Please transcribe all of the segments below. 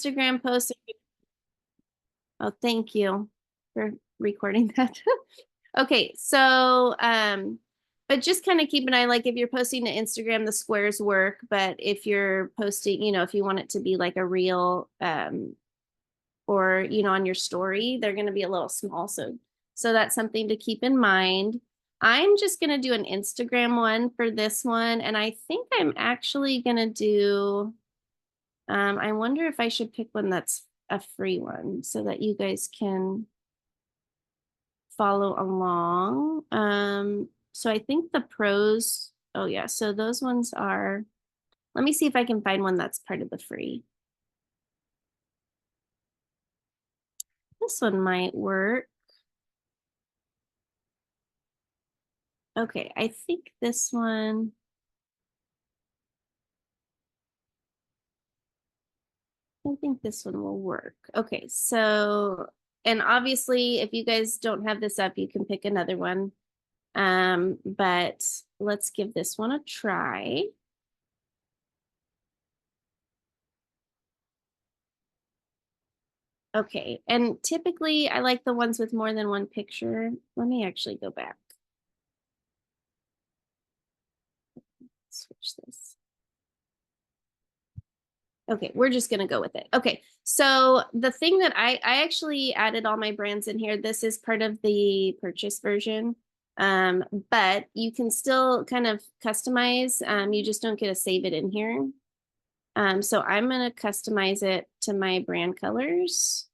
Instagram post. Oh, thank you for recording that. Okay, so but just kind of keep an eye, like if you're posting to Instagram, the squares work, but if you're posting, if you want it to be like a real or on your story, they're going to be a little small. So that's something to keep in mind. I'm just going to do an Instagram one for this one, and I think I'm actually going to do I wonder if I should pick one that's a free one so that you guys can follow along. So I think the pros, oh yeah, so those ones are, let me see if I can find one that's part of the free. This one might work. Okay, I think this one. I think this one will work. Okay, so, and obviously if you guys don't have this up, you can pick another one. But let's give this one a try. Okay, and typically I like the ones with more than one picture. Let me actually go back. Switch this. Okay, we're just gonna go with it. Okay, so the thing that I actually added all my brands in here. This is part of the purchase version, but you can still kind of customize. You just don't get to save it in here. So I'm gonna customize it to my brand colors.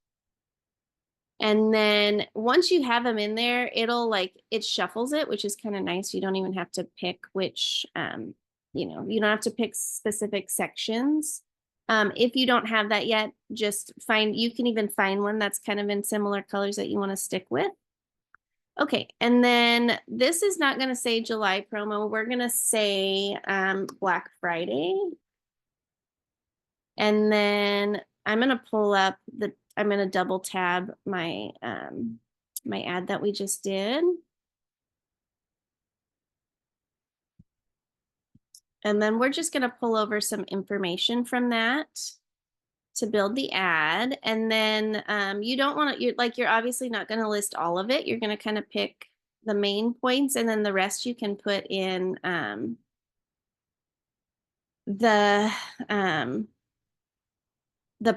And then once you have them in there, it shuffles it, which is kind of nice. You don't even have to pick which, you don't have to pick specific sections. If you don't have that yet, you can even find one that's kind of in similar colors that you want to stick with. Okay, and then this is not going to say July promo. We're going to say Black Friday. And then I'm going to pull up I'm going to double tab my my ad that we just did. And then we're just going to pull over some information from that to build the ad. And then you don't want to, you're obviously not going to list all of it. You're going to kind of pick the main points, and then the rest you can put in the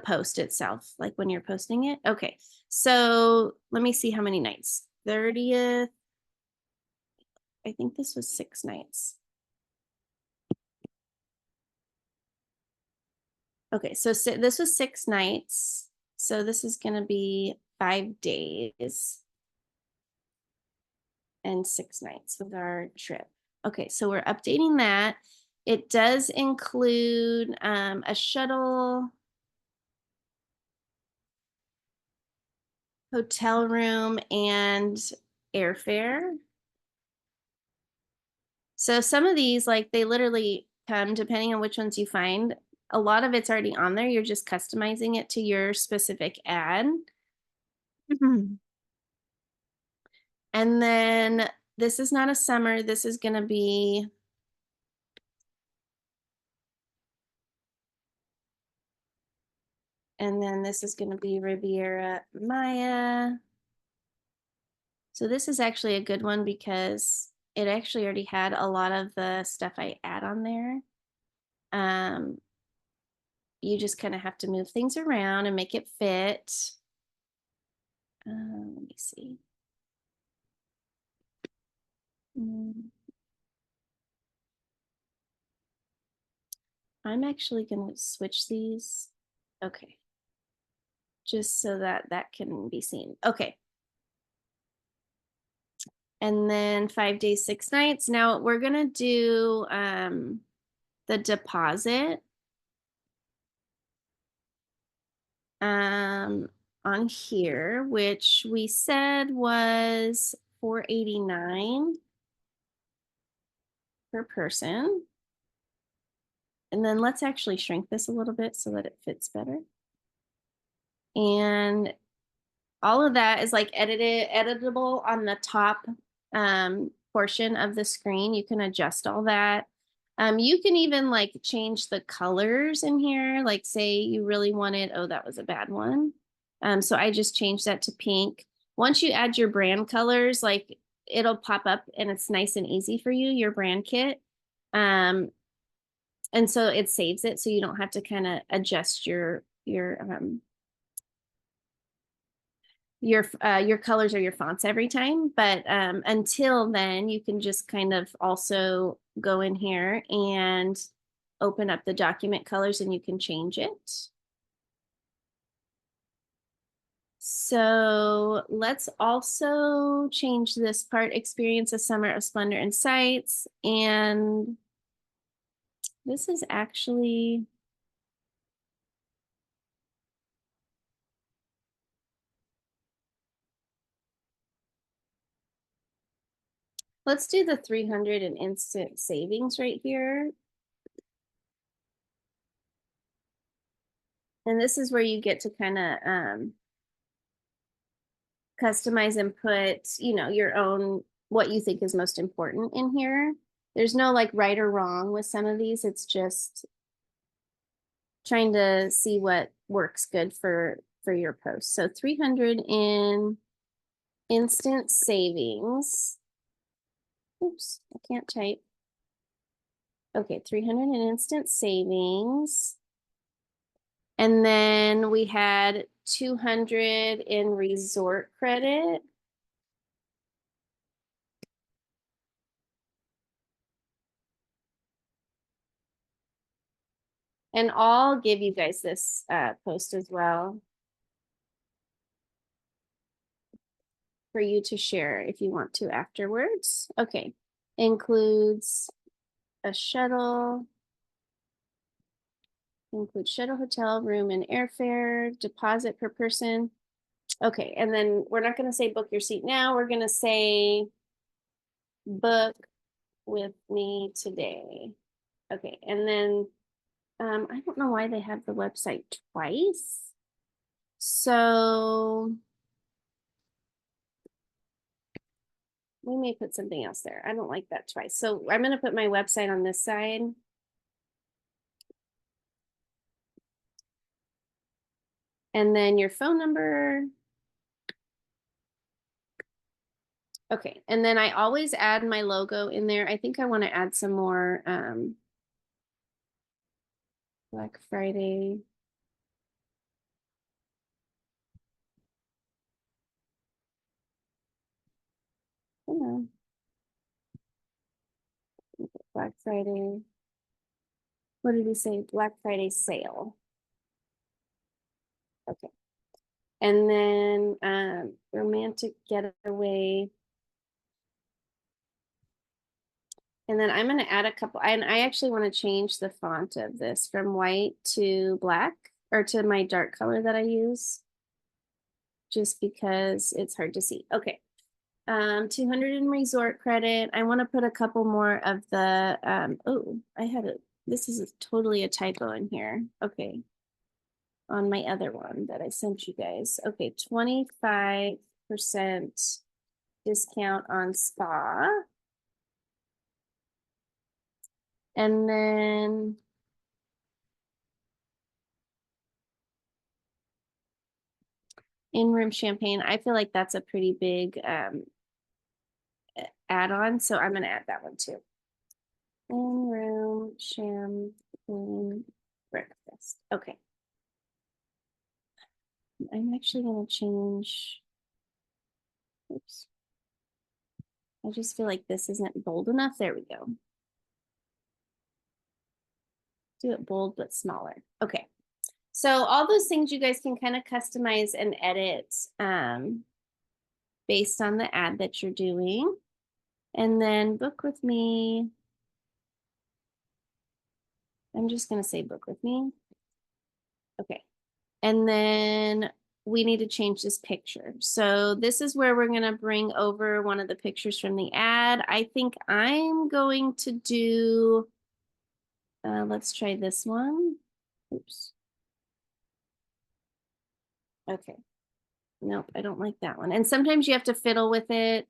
post itself, like when you're posting it. Okay, so let me see how many nights. 30th. I think this was 6 nights. Okay, so this was 6 nights. So this is going to be 5 days and 6 nights with our trip. Okay, so we're updating that. It does include a shuttle, hotel room, and airfare. So some of these, like, they literally come depending on which ones you find. A lot of it's already on there. You're just customizing it to your specific ad. And then this is not a summer. This is going to be and then this is going to be Riviera Maya. So this is actually a good one because it actually already had a lot of the stuff I add on there. You just kind of have to move things around and make it fit. Let me see. I'm actually going to switch these. Okay. Just so that can be seen. Okay. And then 5 days, 6 nights. Now we're going to do the deposit on here, which we said was $489 per person. And then let's actually shrink this a little bit so that it fits better. And all of that is like editable on the top portion of the screen. You can adjust all that. You can even like change the colors in here. Like say you really wanted, oh, that was a bad one. So I just changed that to pink. Once you add your brand colors, like it'll pop up and it's nice and easy for you, your brand kit. And so it saves it so you don't have to kind of adjust your colors or your fonts every time. But until then, you can just kind of also go in here and open up the document colors and you can change it. So let's also change this part, experience a summer of splendor and sights. And this is actually, let's do the 300 in instant savings right here. And this is where you get to kind of customize and put, your own, what you think is most important in here. There's no like right or wrong with some of these. It's just trying to see what works good for your post. So 300 in instant savings. Oops, I can't type. Okay, 300 in instant savings. And then we had 200 in resort credit. And I'll give you guys this post as well for you to share if you want to afterwards. Okay, includes a shuttle, includes shuttle, hotel room and airfare, deposit per person. Okay, and then we're not going to say book your seat now. We're going to say book with me today. Okay, and then I don't know why they have the website twice. So we may put something else there. I don't like that twice. So I'm going to put my website on this side. And then your phone number. Okay, and then I always add my logo in there. I think I want to add some more Black Friday. Black Friday. What did we say? Black Friday sale. Okay. And then romantic getaway. And then I'm going to add a couple, and I actually want to change the font of this from white to black, or to my dark color that I use, just because it's hard to see. Okay. 200 in resort credit. I want to put a couple more of the, oh, this is totally a typo in here. Okay. On my other one that I sent you guys. Okay, 25% discount on spa. And then in-room champagne. I feel like that's a pretty big add-on, so I'm going to add that one too. In-room champagne breakfast. Okay. I'm actually going to change. Oops. I just feel like this isn't bold enough. There we go. Do it bold but smaller. Okay. So all those things you guys can kind of customize and edit based on the ad that you're doing. And then book with me. I'm just going to say book with me. Okay. And then we need to change this picture. So this is where we're going to bring over one of the pictures from the ad. I think I'm going to do, let's try this one. Oops. Okay. Nope, I don't like that one. And sometimes you have to fiddle with it.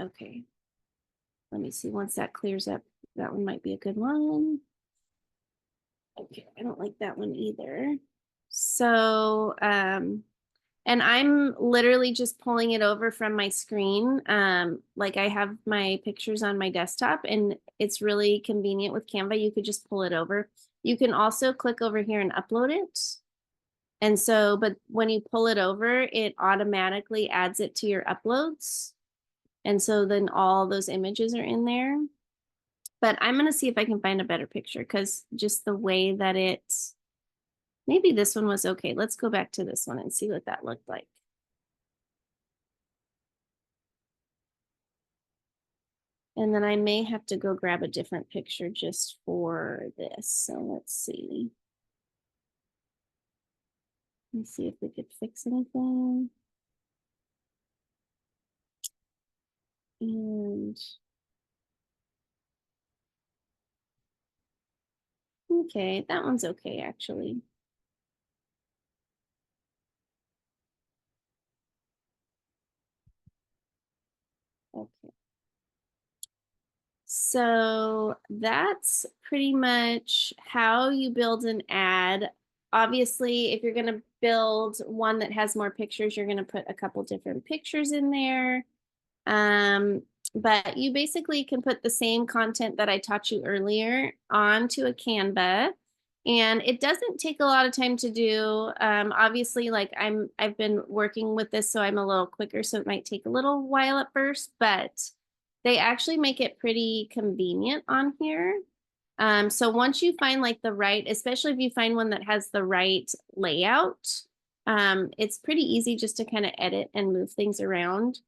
Okay. Let me see, once that clears up, that one might be a good one. Okay, I don't like that one either. So, and I'm literally just pulling it over from my screen. Like I have my pictures on my desktop and it's really convenient with Canva. You could just pull it over. You can also click over here and upload it. And so, but when you pull it over, it automatically adds it to your uploads. And so then all those images are in there. But I'm going to see if I can find a better picture because just the way that maybe this one was okay. Let's go back to this one and see what that looked like. And then I may have to go grab a different picture just for this. So let's see. Let's see if we could fix anything. And okay, that one's okay actually. Okay. So that's pretty much how you build an ad. Obviously, if you're going to build one that has more pictures, you're going to put a couple different pictures in there. But you basically can put the same content that I taught you earlier onto a Canva. And it doesn't take a lot of time to do. Obviously, like I've been working with this, so I'm a little quicker, so it might take a little while at first, but they actually make it pretty convenient on here. So once you find like the right, especially if you find one that has the right layout, it's pretty easy just to kind of edit and move things around.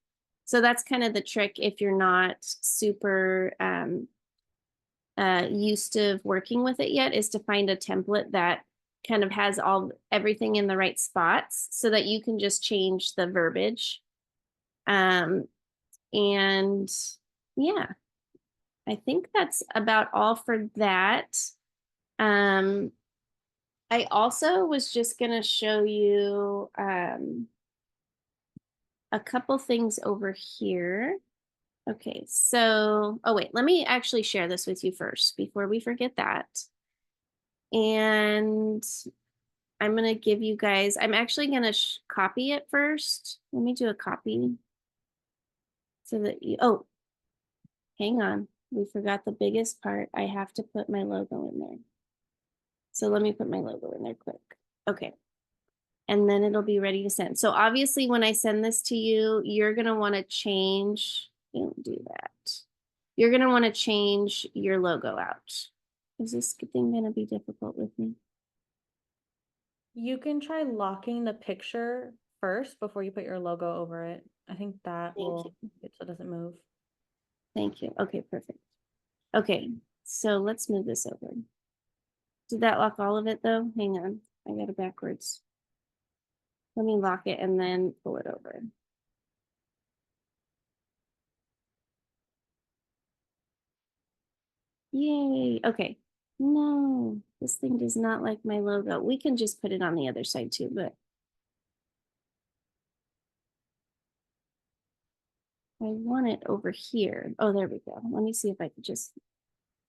So that's kind of the trick if you're not super used to working with it yet, is to find a template that kind of has everything in the right spots so that you can just change the verbiage. And yeah, I think that's about all for that. I also was just going to show you a couple things over here. Okay, so, oh wait, let me actually share this with you first before we forget that. And I'm going to give you guys, I'm actually going to copy it first. Let me do a copy so that you, oh, hang on. We forgot the biggest part. I have to put my logo in there. So let me put my logo in there quick. Okay. And then it'll be ready to send. So obviously when I send this to you, you're going to want to change, don't do that. You're going to want to change your logo out. Is this thing going to be difficult with me? You can try locking the picture first before you put your logo over it. I think that will make it so it doesn't move. Thank you. Okay, perfect. Okay, so let's move this over. Did that lock all of it though? Hang on, I got it backwards. Let me lock it and then pull it over. Yay, okay. No, this thing does not like my logo. We can just put it on the other side too, but I want it over here. Oh, there we go. Let me see if I can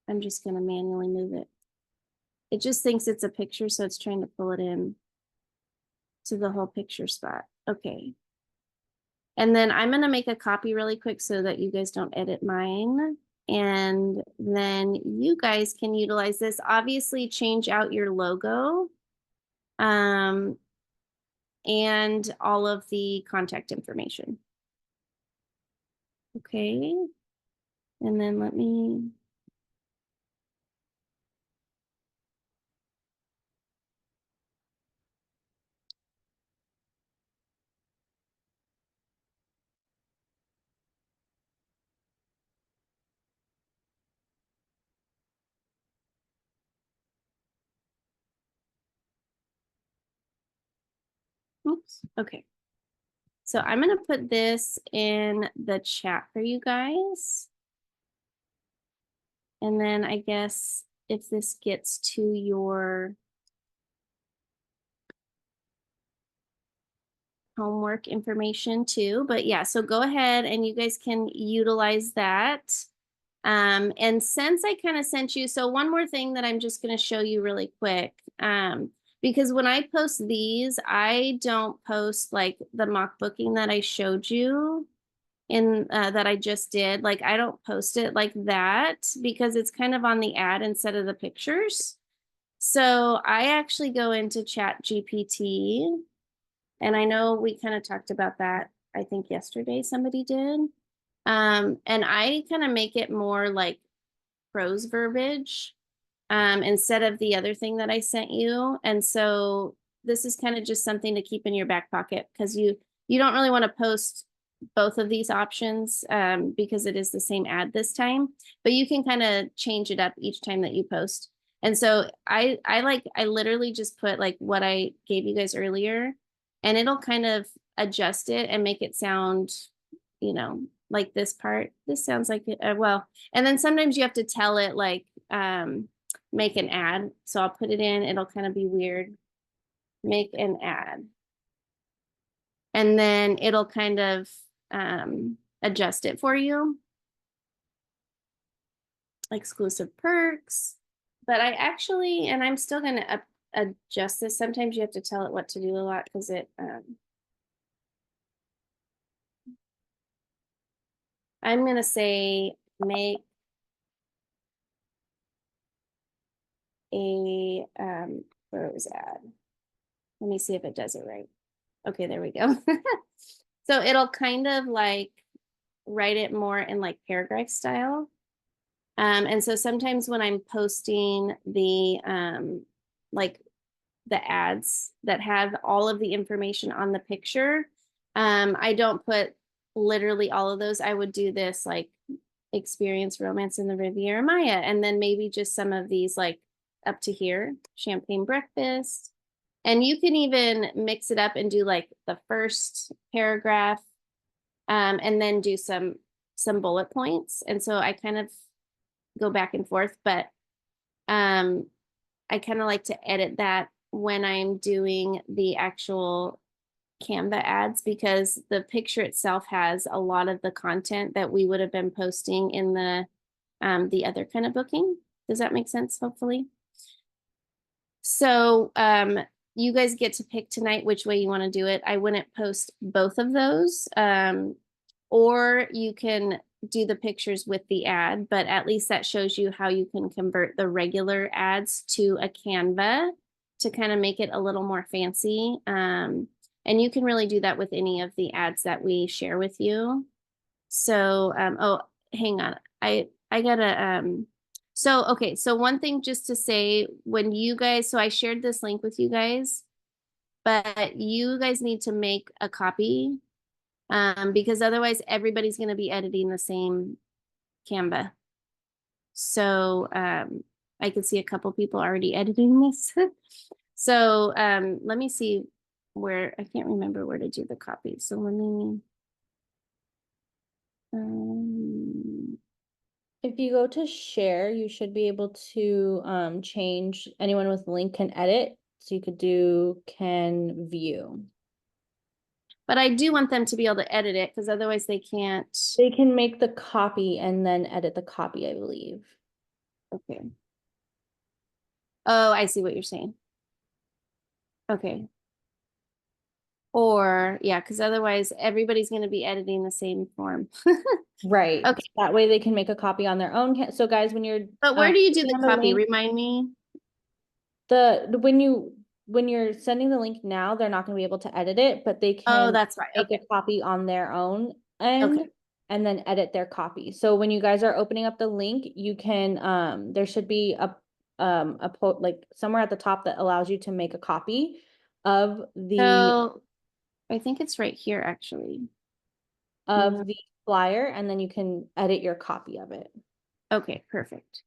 I'm just gonna manually move it. It just thinks it's a picture, so it's trying to pull it in to the whole picture spot. Okay. And then I'm gonna make a copy really quick so that you guys don't edit mine. And then you guys can utilize this. Obviously, change out your logo and all of the contact information. Okay. And then let me, oops, okay. So I'm gonna put this in the chat for you guys. And then I guess if this gets to your homework information too, but yeah, so go ahead and you guys can utilize that. And since I kind of sent you, so one more thing that I'm just going to show you really quick. Because when I post these, I don't post like the mock booking that I showed you in that I just did. Like I don't post it like that because it's kind of on the ad instead of the pictures. So I actually go into Chat GPT, and I know we kind of talked about that, I think yesterday somebody did. And I kind of make it more like prose verbiage instead of the other thing that I sent you. And so this is kind of just something to keep in your back pocket because you don't really want to post both of these options because it is the same ad this time, but you can kind of change it up each time that you post. And so I literally just put like what I gave you guys earlier, and it'll kind of adjust it and make it sound, you know, like this part. This sounds like it, well, and then sometimes you have to tell it like make an ad. So I'll put it in, it'll kind of be weird. Make an ad. And then it'll kind of adjust it for you. Exclusive perks. But I actually, and I'm still going to adjust this. Sometimes you have to tell it what to do a lot because it, I'm going to say make a prose ad. Let me see if it does it right. Okay, there we go. So it'll kind of like write it more in like paragraph style. And so sometimes when I'm posting the like the ads that have all of the information on the picture, I don't put literally all of those. I would do this like experience romance in the Riviera Maya, and then maybe just some of these like up to here, champagne breakfast. And you can even mix it up and do like the first paragraph, and then do some bullet points. And so I kind of go back and forth, but I kind of like to edit that when I'm doing the actual Canva ads because the picture itself has a lot of the content that we would have been posting in the other kind of booking. Does that make sense? Hopefully. So you guys get to pick tonight which way you want to do it. I wouldn't post both of those. Or you can do the pictures with the ad, but at least that shows you how you can convert the regular ads to a Canva to kind of make it a little more fancy. And you can really do that with any of the ads that we share with you. So, oh, hang on. I gotta, so, okay. So one thing just to say when you guys, so I shared this link with you guys, but you guys need to make a copy because otherwise everybody's going to be editing the same Canva. So I could see a couple people already editing this. So let me see where, I can't remember where to do the copy. So let me, If you go to share, you should be able to change anyone with link can edit. So you could do can view. but I do want them to be able to edit it because otherwise they can't. They can make the copy and then edit the copy, I believe. Okay. Oh, I see what you're saying. Okay. Or yeah, because otherwise everybody's going to be editing the same form. Right. Okay. That way they can make a copy on their own. So guys, when you're But where do you do the on the copy? link, Remind me. when you're sending the link now, they're not going to be able to edit it, but they Oh, can that's right. make Okay. a copy on their own end Okay. and then edit their copy. So when you guys are opening up the link, you can there should be a like somewhere at the top that allows you to make a copy of So I think it's right here actually. No. the flyer, and then you can edit your copy of it. Okay, perfect.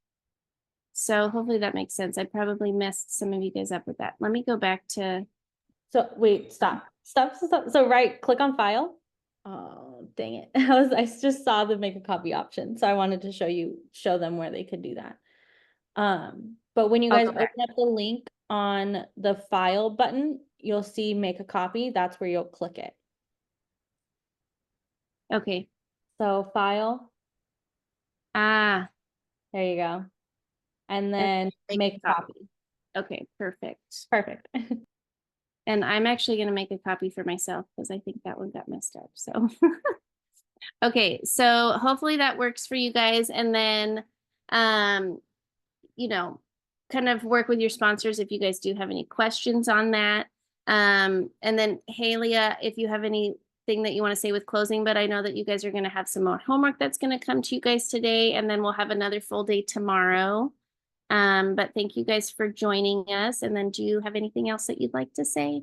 So hopefully that makes sense. I probably messed some of you guys up with that. Let me go back to, So wait, stop. So click on file. Oh, dang it. I just saw the make a copy option. So I wanted to show them where they could do that. But when you I'll guys go open back. up the link on the file button, you'll see make a copy. That's where you'll click it. Okay. So file. Ah, There you go. And then make a copy. Okay, perfect. Perfect. And I'm actually going to make a copy for myself because I think that one got messed up. So, okay, so hopefully that works for you guys. And then, you know, kind of work with your sponsors if you guys do have any questions on that. And then Halia, if you have anything that you want to say with closing, but I know that you guys are going to have some more homework that's going to come to you guys today, and then we'll have another full day tomorrow. But thank you guys for joining us. And then do you have anything else that you'd like to say?